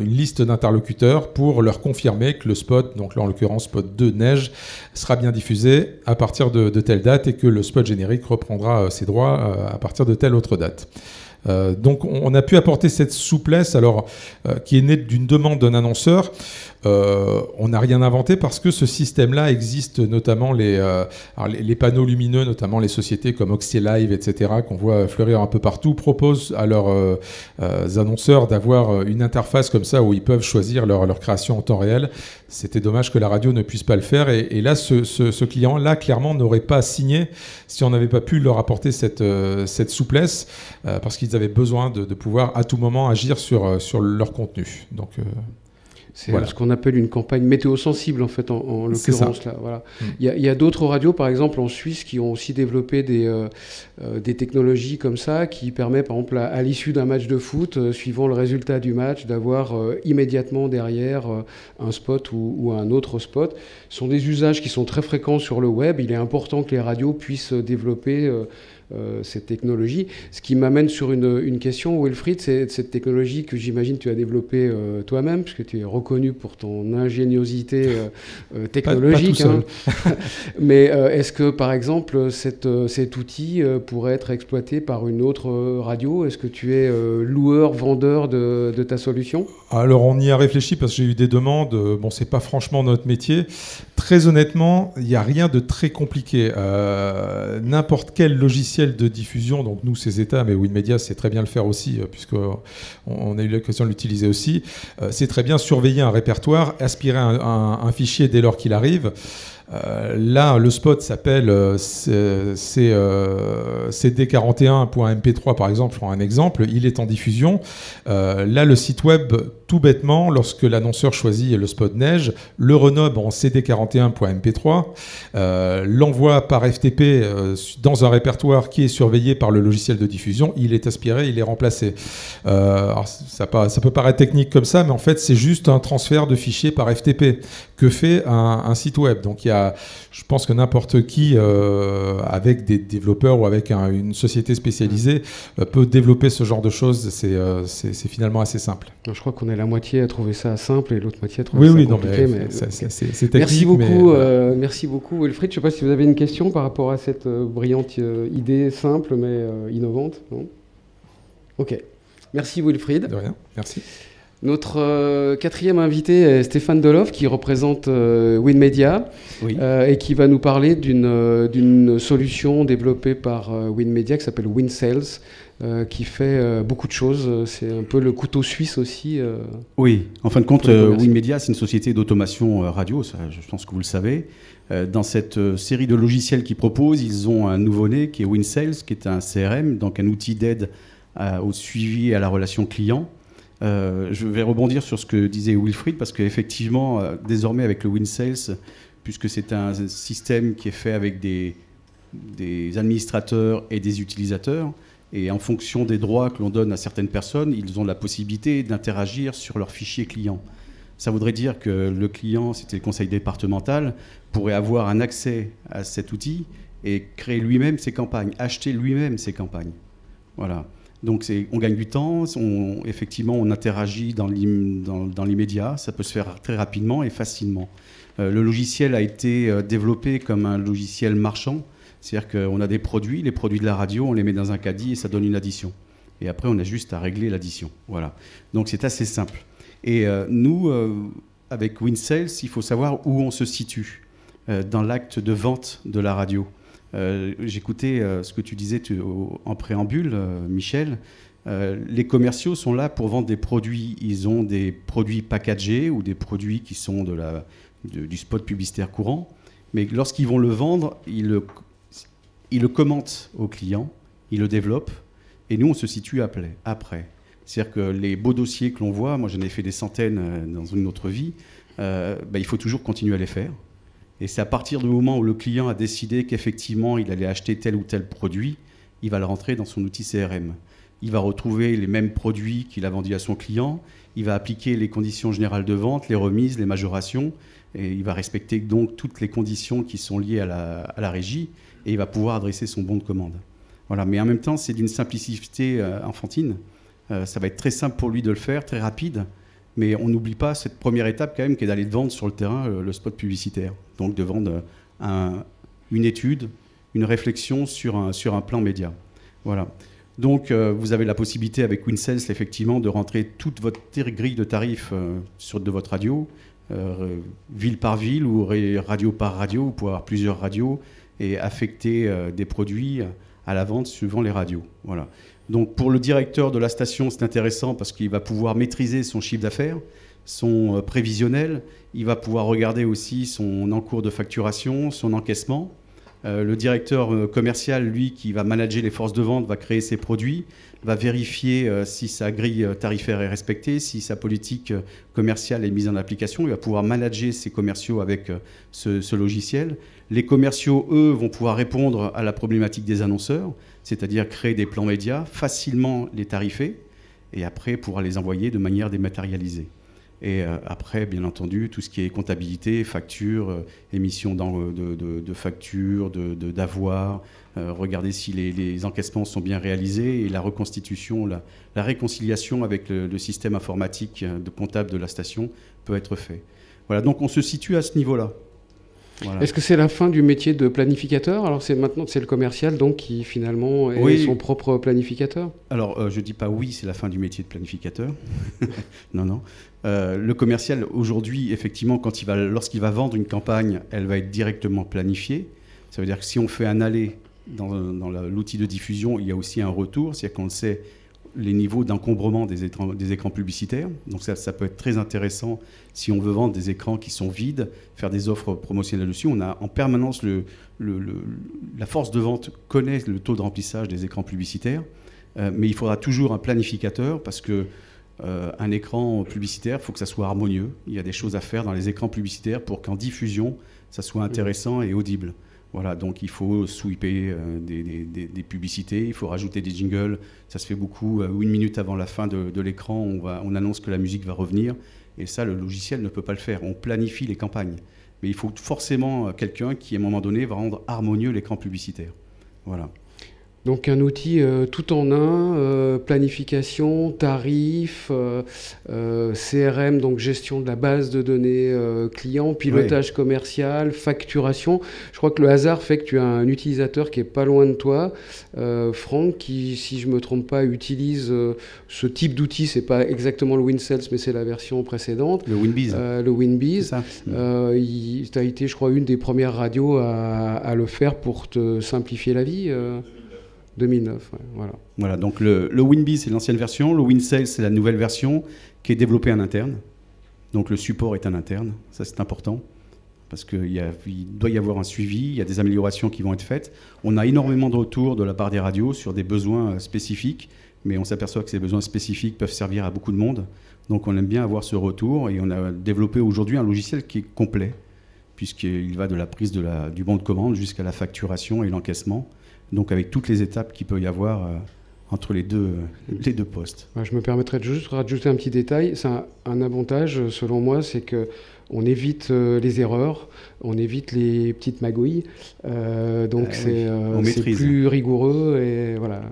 S6: une liste d'interlocuteurs pour leur confirmer que le spot, donc là en l'occurrence spot 2 neige, sera bien diffusé à partir de telle date et que le spot générique reprendra ses droits à partir de telle autre date. Donc on a pu apporter cette souplesse qui est née d'une demande d'un annonceur. On n'a rien inventé parce que ce système-là existe, notamment les panneaux lumineux, notamment les sociétés comme OxyLive, etc., qu'on voit fleurir un peu partout, proposent à leurs annonceurs d'avoir une interface comme ça où ils peuvent choisir leur création en temps réel. C'était dommage que la radio ne puisse pas le faire. Et là, ce client-là, clairement, n'aurait pas signé si on n'avait pas pu leur apporter cette souplesse, parce qu'ils avaient besoin de pouvoir à tout moment agir sur leur contenu. Donc,
S1: c'est ce qu'on appelle une campagne météo-sensible, en fait, en l'occurrence. Là, voilà. Il y a d'autres radios, par exemple, en Suisse, qui ont aussi développé des technologies comme ça, qui permettent, par exemple, à l'issue d'un match de foot, suivant le résultat du match, d'avoir immédiatement derrière un spot ou un autre spot. Ce sont des usages qui sont très fréquents sur le web. Il est important que les radios puissent développer cette technologie. Ce qui m'amène sur une question, Wilfried, c'est cette technologie que j'imagine tu as développée toi-même, puisque tu es reconnu pour ton ingéniosité technologique. Pas tout seul. Mais est-ce que, par exemple, cet outil pourrait être exploité par une autre radio? Est-ce que tu es loueur, vendeur de ta solution?
S6: Alors, on y a réfléchi parce que j'ai eu des demandes. Bon, c'est pas franchement notre métier. Très honnêtement, il n'y a rien de très compliqué. N'importe quel logiciel de diffusion, donc nous, CESETA, mais Winmedia sait très bien le faire aussi, puisqu'on a eu l'occasion de l'utiliser aussi, c'est très bien surveiller un répertoire, aspirer un fichier dès lors qu'il arrive. Là, le spot s'appelle CD41.mp3 par exemple, je prends un exemple, il est en diffusion. Là, le site web, tout bêtement, lorsque l'annonceur choisit le spot neige, le renomme en CD41.mp3, l'envoie par FTP dans un répertoire qui est surveillé par le logiciel de diffusion, il est aspiré, il est remplacé. Alors, ça peut paraître technique comme ça, mais en fait, c'est juste un transfert de fichiers par FTP que fait un site web. Donc, je pense que n'importe qui, avec des développeurs ou avec une société spécialisée, peut développer ce genre de choses. C'est finalement assez simple.
S1: Je crois qu'on est la moitié à trouver ça simple et l'autre moitié à trouver ça compliqué.
S6: C'est technique.
S1: Merci beaucoup, Wilfried. Je ne sais pas si vous avez une question par rapport à cette brillante idée simple mais innovante. Non ? Ok. Merci, Wilfried.
S6: De rien. Merci.
S1: Notre quatrième invité est Stéphane Deloff, qui représente Winmedia, oui. Et qui va nous parler d'une solution développée par Winmedia qui s'appelle WinSales, qui fait beaucoup de choses. C'est un peu le couteau suisse aussi.
S7: Oui, en fin de compte, Winmedia, c'est une société d'automation radio, ça, je pense que vous le savez. Dans cette série de logiciels qu'ils proposent, ils ont un nouveau-né qui est WinSales, qui est un CRM, donc un outil d'aide au suivi et à la relation client. Je vais rebondir sur ce que disait Wilfried, parce qu'effectivement, désormais avec le WinSales, puisque c'est un système qui est fait avec des administrateurs et des utilisateurs, et en fonction des droits que l'on donne à certaines personnes, ils ont la possibilité d'interagir sur leur fichier client. Ça voudrait dire que le client, c'était le conseil départemental, pourrait avoir un accès à cet outil et créer lui-même ses campagnes, acheter lui-même ses campagnes. Voilà. Donc on gagne du temps, effectivement on interagit dans l'immédiat, ça peut se faire très rapidement et facilement. Le logiciel a été développé comme un logiciel marchand, c'est-à-dire qu'on a des produits, les produits de la radio, on les met dans un caddie et ça donne une addition. Et après on a juste à régler l'addition. Voilà. Donc c'est assez simple. Et nous, avec WinSales, il faut savoir où on se situe dans l'acte de vente de la radio. J'écoutais ce que tu disais en préambule, Michel. Les commerciaux sont là pour vendre des produits. Ils ont des produits packagés ou des produits qui sont du spot publicitaire courant. Mais lorsqu'ils vont le vendre, il le commente au client, il le développe, et nous, on se situe après. C'est-à-dire que les beaux dossiers que l'on voit, moi j'en ai fait des centaines dans une autre vie, il faut toujours continuer à les faire. Et c'est à partir du moment où le client a décidé qu'effectivement il allait acheter tel ou tel produit, il va le rentrer dans son outil CRM. Il va retrouver les mêmes produits qu'il a vendus à son client, il va appliquer les conditions générales de vente, les remises, les majorations, et il va respecter donc toutes les conditions qui sont liées à la régie, et il va pouvoir adresser son bon de commande. Voilà. Mais en même temps, c'est d'une simplicité enfantine. Ça va être très simple pour lui de le faire, très rapide, mais on n'oublie pas cette première étape quand même qui est d'aller vendre sur le terrain le spot publicitaire. Donc de vendre une étude, une réflexion sur un plan média. Voilà. Donc vous avez la possibilité avec WinSales effectivement de rentrer toute votre grille de tarifs de votre radio, ville par ville ou radio par radio, vous pouvez avoir plusieurs radios et affecter des produits à la vente suivant les radios. Voilà. Donc pour le directeur de la station, c'est intéressant parce qu'il va pouvoir maîtriser son chiffre d'affaires, son prévisionnel, il va pouvoir regarder aussi son encours de facturation, son encaissement. Le directeur commercial, lui, qui va manager les forces de vente, va créer ses produits, va vérifier si sa grille tarifaire est respectée, si sa politique commerciale est mise en application. Il va pouvoir manager ses commerciaux avec ce logiciel. Les commerciaux, eux, vont pouvoir répondre à la problématique des annonceurs, c'est-à-dire créer des plans médias, facilement les tarifer, et après pouvoir les envoyer de manière dématérialisée. Et après, bien entendu, tout ce qui est comptabilité, facture, émission de factures, d'avoir, regarder si les encaissements sont bien réalisés et la reconstitution, la réconciliation avec le système informatique de comptable de la station peut être fait. Voilà, donc on se situe à ce niveau-là. Voilà.
S1: Est-ce que c'est la fin du métier de planificateur? Alors maintenant c'est le commercial donc qui finalement est son propre planificateur?
S7: Alors je dis pas oui, c'est la fin du métier de planificateur. Non. Le commercial aujourd'hui, effectivement, lorsqu'il va vendre une campagne, elle va être directement planifiée. Ça veut dire que si on fait un aller dans l'outil de diffusion, il y a aussi un retour, c'est-à-dire qu'on sait les niveaux d'encombrement des écrans publicitaires. Donc ça peut être très intéressant si on veut vendre des écrans qui sont vides, faire des offres promotionnelles dessus. On a en permanence la force de vente connaît le taux de remplissage des écrans publicitaires, mais il faudra toujours un planificateur parce que un écran publicitaire, il faut que ça soit harmonieux. Il y a des choses à faire dans les écrans publicitaires pour qu'en diffusion, ça soit intéressant et audible. Voilà, donc il faut sweeper des publicités, il faut rajouter des jingles. Ça se fait beaucoup. Une minute avant la fin de l'écran, on annonce que la musique va revenir. Et ça, le logiciel ne peut pas le faire. On planifie les campagnes. Mais il faut forcément quelqu'un qui, à un moment donné, va rendre harmonieux l'écran publicitaire. Voilà.
S1: Donc un outil tout en un, planification, tarif, CRM, donc gestion de la base de données client, pilotage commercial, facturation. Je crois que le hasard fait que tu as un utilisateur qui est pas loin de toi, Franck, qui, si je me trompe pas, utilise ce type d'outil. C'est pas exactement le WinSales, mais c'est la version précédente.
S7: Le WinBiz.
S1: Le WinBiz.
S7: Tu
S1: as été, je crois, une des premières radios à le faire pour te simplifier la vie. 2009, ouais, voilà.
S7: Voilà, donc le WinBiz, c'est l'ancienne version. Le WinSales, c'est la nouvelle version qui est développée en interne. Donc le support est en interne. Ça, c'est important parce qu'il doit y avoir un suivi. Il y a des améliorations qui vont être faites. On a énormément de retours de la part des radios sur des besoins spécifiques, mais on s'aperçoit que ces besoins spécifiques peuvent servir à beaucoup de monde. Donc on aime bien avoir ce retour et on a développé aujourd'hui un logiciel qui est complet puisqu'il va de la prise du bon de commande jusqu'à la facturation et l'encaissement. Donc avec toutes les étapes qu'il peut y avoir entre les deux postes.
S1: Je me permettrais de juste rajouter un petit détail. C'est un avantage, selon moi, c'est qu'on évite les erreurs, on évite les petites magouilles. Donc c'est plus rigoureux et voilà,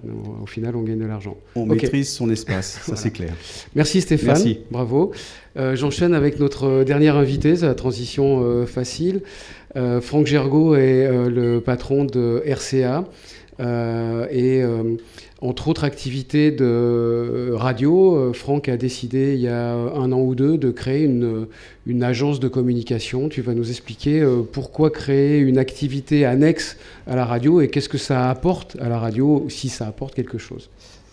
S1: au final, on gagne de l'argent.
S7: On maîtrise son espace, ça voilà. C'est clair.
S1: Merci Stéphane, merci. Bravo. J'enchaîne avec notre dernier invité, c'est la transition facile. Franck Gergaud est le patron de RCA et entre autres activités de radio, Franck a décidé il y a 1 an ou 2 de créer une agence de communication. Tu vas nous expliquer pourquoi créer une activité annexe à la radio et qu'est-ce que ça apporte à la radio, si ça apporte quelque chose.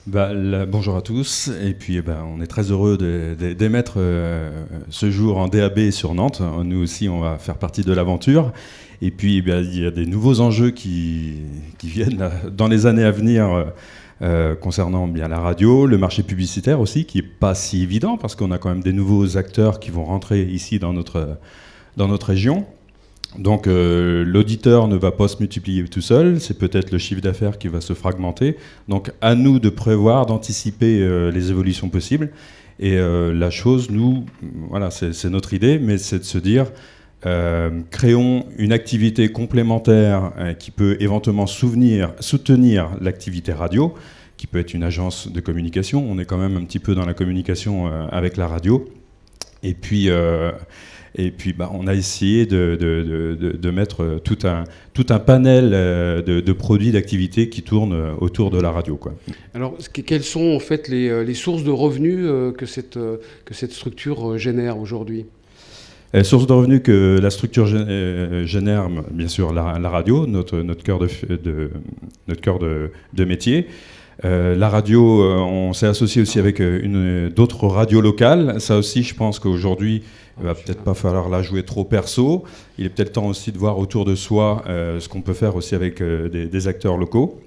S8: Bonjour à tous, et puis on est très heureux d'émettre ce jour en DAB sur Nantes. Nous aussi, on va faire partie de l'aventure. Et puis, il y a des nouveaux enjeux qui viennent là, dans les années à venir concernant bien la radio, le marché publicitaire aussi, qui n'est pas si évident, parce qu'on a quand même des nouveaux acteurs qui vont rentrer ici dans notre région. Donc l'auditeur ne va pas se multiplier tout seul, c'est peut-être le chiffre d'affaires qui va se fragmenter. Donc à nous de prévoir, d'anticiper les évolutions possibles. Et la chose, nous, voilà, c'est notre idée, mais c'est de se dire, créons une activité complémentaire qui peut éventuellement soutenir l'activité radio, qui peut être une agence de communication. On est quand même un petit peu dans la communication avec la radio. Et puis on a essayé de mettre tout un panel de produits, d'activités qui tournent autour de la radio, quoi.
S1: Alors, quelles sont en fait les sources de revenus que cette structure génère aujourd'hui ?
S8: Source de revenus que la structure génère, bien sûr, la radio, notre cœur de métier. La radio, on s'est associé aussi avec d'autres radios locales. Ça aussi, je pense qu'aujourd'hui, il va peut-être pas falloir la jouer trop perso. Il est peut-être temps aussi de voir autour de soi ce qu'on peut faire aussi avec des acteurs locaux.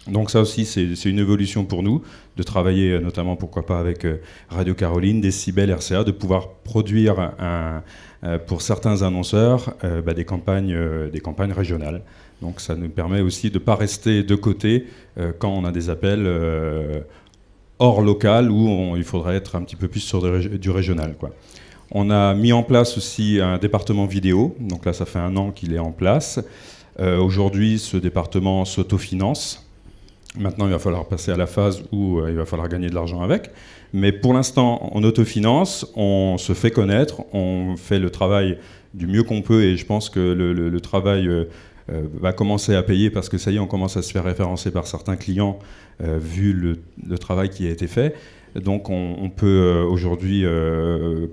S8: Donc ça aussi, c'est une évolution pour nous, de travailler notamment, pourquoi pas, avec Radio Caroline, Décibel, RCA, de pouvoir produire pour certains annonceurs des campagnes régionales. Donc ça nous permet aussi de ne pas rester de côté quand on a des appels hors local où il faudrait être un petit peu plus sur du régional, quoi. On a mis en place aussi un département vidéo. Donc là, ça fait 1 an qu'il est en place. Aujourd'hui, ce département s'autofinance. Maintenant, il va falloir passer à la phase où il va falloir gagner de l'argent avec. Mais pour l'instant, on autofinance, on se fait connaître, on fait le travail du mieux qu'on peut. Et je pense que le travail va commencer à payer parce que ça y est, on commence à se faire référencer par certains clients vu le travail qui a été fait. Donc on peut aujourd'hui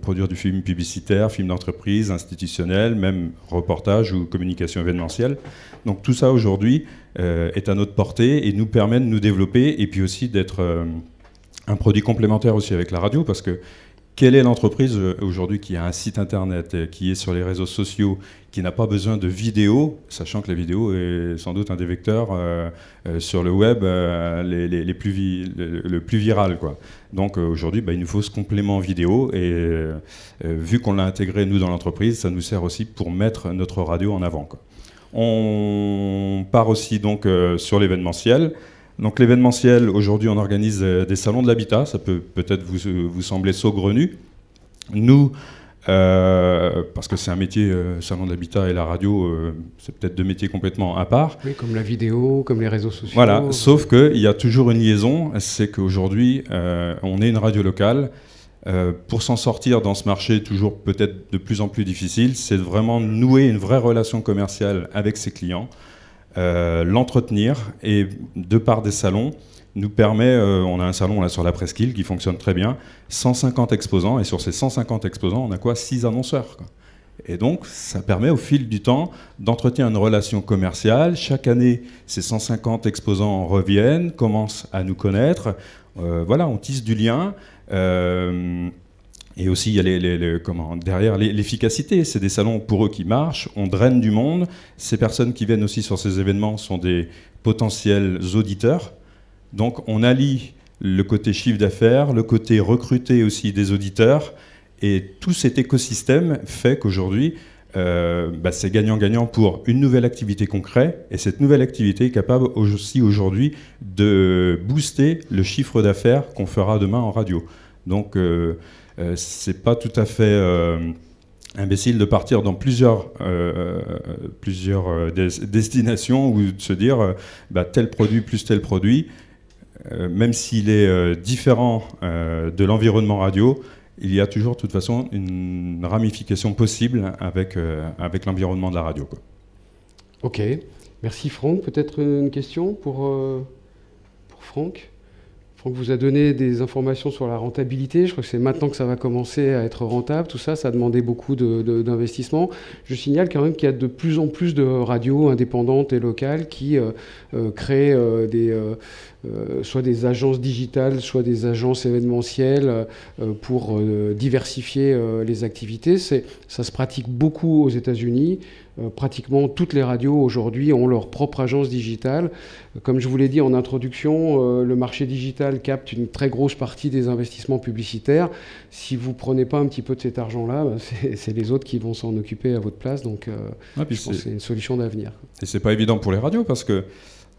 S8: produire du film publicitaire, film d'entreprise, institutionnel, même reportage ou communication événementielle. Donc tout ça aujourd'hui est à notre portée et nous permet de nous développer et puis aussi d'être un produit complémentaire aussi avec la radio, parce que quelle est l'entreprise aujourd'hui qui a un site internet, qui est sur les réseaux sociaux, qui n'a pas besoin de vidéo, sachant que la vidéo est sans doute un des vecteurs sur le web le plus viral, quoi. Donc aujourd'hui, il nous faut ce complément vidéo et vu qu'on l'a intégré nous dans l'entreprise, ça nous sert aussi pour mettre notre radio en avant, quoi. On part aussi donc sur l'événementiel. Donc l'événementiel, aujourd'hui, on organise des salons de l'habitat. Ça peut peut-être vous sembler saugrenu. Nous, parce que c'est un métier, salon de l'habitat et la radio, c'est peut-être 2 métiers complètement à part.
S1: Oui, comme la vidéo, comme les réseaux sociaux.
S8: Voilà, sauf qu'il y a toujours une liaison, c'est qu'aujourd'hui, on est une radio locale. Pour s'en sortir dans ce marché toujours peut-être de plus en plus difficile, c'est de vraiment nouer une vraie relation commerciale avec ses clients. L'entretenir et de par des salons nous permet, on a un salon là sur la Presqu'île qui fonctionne très bien, 150 exposants et sur ces 150 exposants on a quoi, 6 annonceurs, quoi. Et donc ça permet au fil du temps d'entretenir une relation commerciale. Chaque année ces 150 exposants reviennent, commencent à nous connaître, voilà, on tisse du lien. Et aussi, il y a derrière l'efficacité. C'est des salons pour eux qui marchent, on draine du monde. Ces personnes qui viennent aussi sur ces événements sont des potentiels auditeurs. Donc on allie le côté chiffre d'affaires, le côté recruter aussi des auditeurs. Et tout cet écosystème fait qu'aujourd'hui, c'est gagnant-gagnant pour une nouvelle activité qu'on crée. Et cette nouvelle activité est capable aussi aujourd'hui de booster le chiffre d'affaires qu'on fera demain en radio. Donc c'est pas tout à fait imbécile de partir dans plusieurs destinations ou de se dire tel produit plus tel produit, même s'il est différent de l'environnement radio, il y a toujours de toute façon une ramification possible avec l'environnement de la radio, quoi.
S1: Ok, merci Franck. Peut-être une question pour Franck. Franck vous a donné des informations sur la rentabilité. Je crois que c'est maintenant que ça va commencer à être rentable. Tout ça, ça a demandé beaucoup d'investissement. Je signale quand même qu'il y a de plus en plus de radios indépendantes et locales qui créent soit des agences digitales, soit des agences événementielles pour diversifier les activités. Ça se pratique beaucoup aux États-Unis. Pratiquement toutes les radios aujourd'hui ont leur propre agence digitale. Comme je vous l'ai dit en introduction, le marché digital capte une très grosse partie des investissements publicitaires. Si vous ne prenez pas un petit peu de cet argent-là, c'est les autres qui vont s'en occuper à votre place. Donc je pense que c'est une solution d'avenir. Et
S8: c'est pas évident pour les radios parce que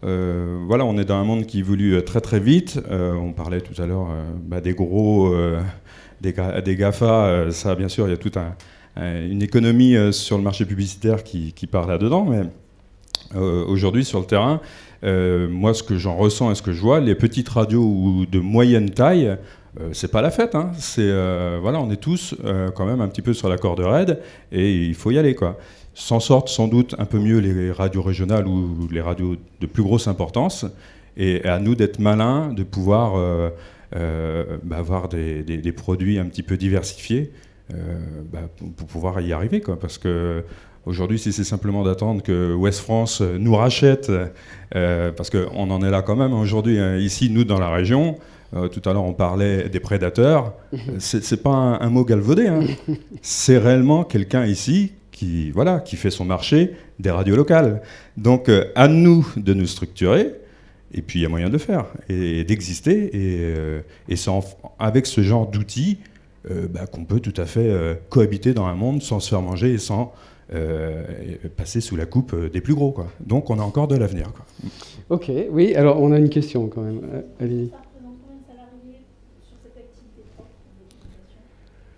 S8: voilà, on est dans un monde qui évolue très très vite. On parlait tout à l'heure des gros, des GAFA. Ça, bien sûr, il y a toute une économie sur le marché publicitaire qui part là-dedans. Mais aujourd'hui, sur le terrain, moi, ce que j'en ressens et ce que je vois, les petites radios ou de moyenne taille, c'est pas la fête. Hein. Voilà, on est tous quand même un petit peu sur la corde raide et il faut y aller, quoi. S'en sortent sans doute un peu mieux les radios régionales ou les radios de plus grosse importance. Et à nous d'être malins, de pouvoir avoir des produits un petit peu diversifiés pour pouvoir y arriver, quoi. Parce que aujourd'hui, si c'est simplement d'attendre que Ouest France nous rachète, parce qu'on en est là quand même aujourd'hui, ici, nous, dans la région, tout à l'heure, on parlait des prédateurs. C'est pas un mot galvaudé. Hein. C'est réellement quelqu'un ici qui fait son marché des radios locales. Donc, à nous de nous structurer, et puis il y a moyen de le faire, et d'exister, et c'est avec ce genre d'outils qu'on peut tout à fait cohabiter dans un monde sans se faire manger et sans passer sous la coupe des plus gros, quoi. Donc, on a encore de l'avenir, quoi.
S1: Ok, oui, alors on a une question quand même. Allez-y.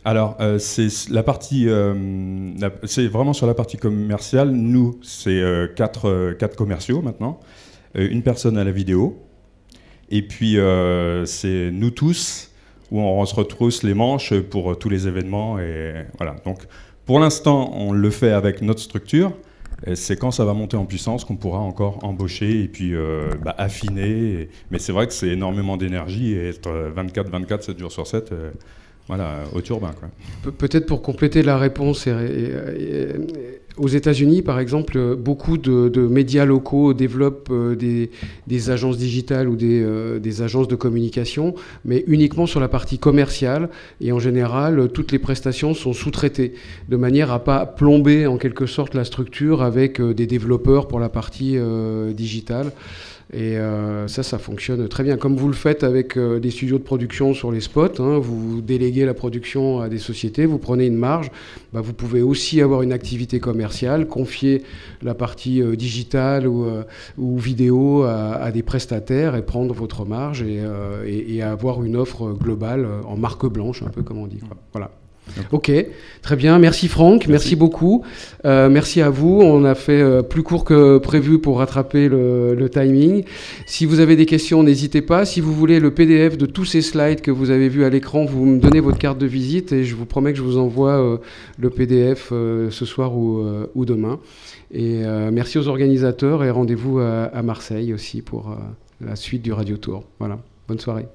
S8: Alors, c'est la partie, c'est vraiment sur la partie commerciale. Nous, c'est 4 commerciaux maintenant, une personne à la vidéo, et puis c'est nous tous où on se retrousse les manches pour tous les événements. Et voilà. Donc, pour l'instant, on le fait avec notre structure. Et c'est quand ça va monter en puissance qu'on pourra encore embaucher et puis affiner. Mais c'est vrai que c'est énormément d'énergie et être 24/24, 7 jours sur 7. Voilà, au turbin, quoi.
S1: Peut-être pour compléter la réponse, aux États-Unis, par exemple, beaucoup de médias locaux développent des agences digitales ou des agences de communication, mais uniquement sur la partie commerciale. Et en général, toutes les prestations sont sous-traitées, de manière à ne pas plomber en quelque sorte la structure avec des développeurs pour la partie digitale. Et ça fonctionne très bien. Comme vous le faites avec des studios de production sur les spots, hein, vous déléguez la production à des sociétés, vous prenez une marge, vous pouvez aussi avoir une activité commerciale, confier la partie digitale ou vidéo à des prestataires et prendre votre marge et avoir une offre globale en marque blanche, un peu comme on dit, quoi. Voilà. Ok, très bien. Merci Franck, merci beaucoup. Merci à vous. On a fait plus court que prévu pour rattraper le timing. Si vous avez des questions, n'hésitez pas. Si vous voulez le PDF de tous ces slides que vous avez vus à l'écran, vous me donnez votre carte de visite et je vous promets que je vous envoie le PDF ce soir ou demain. Et merci aux organisateurs et rendez-vous à Marseille aussi pour la suite du Radio Tour. Voilà, bonne soirée.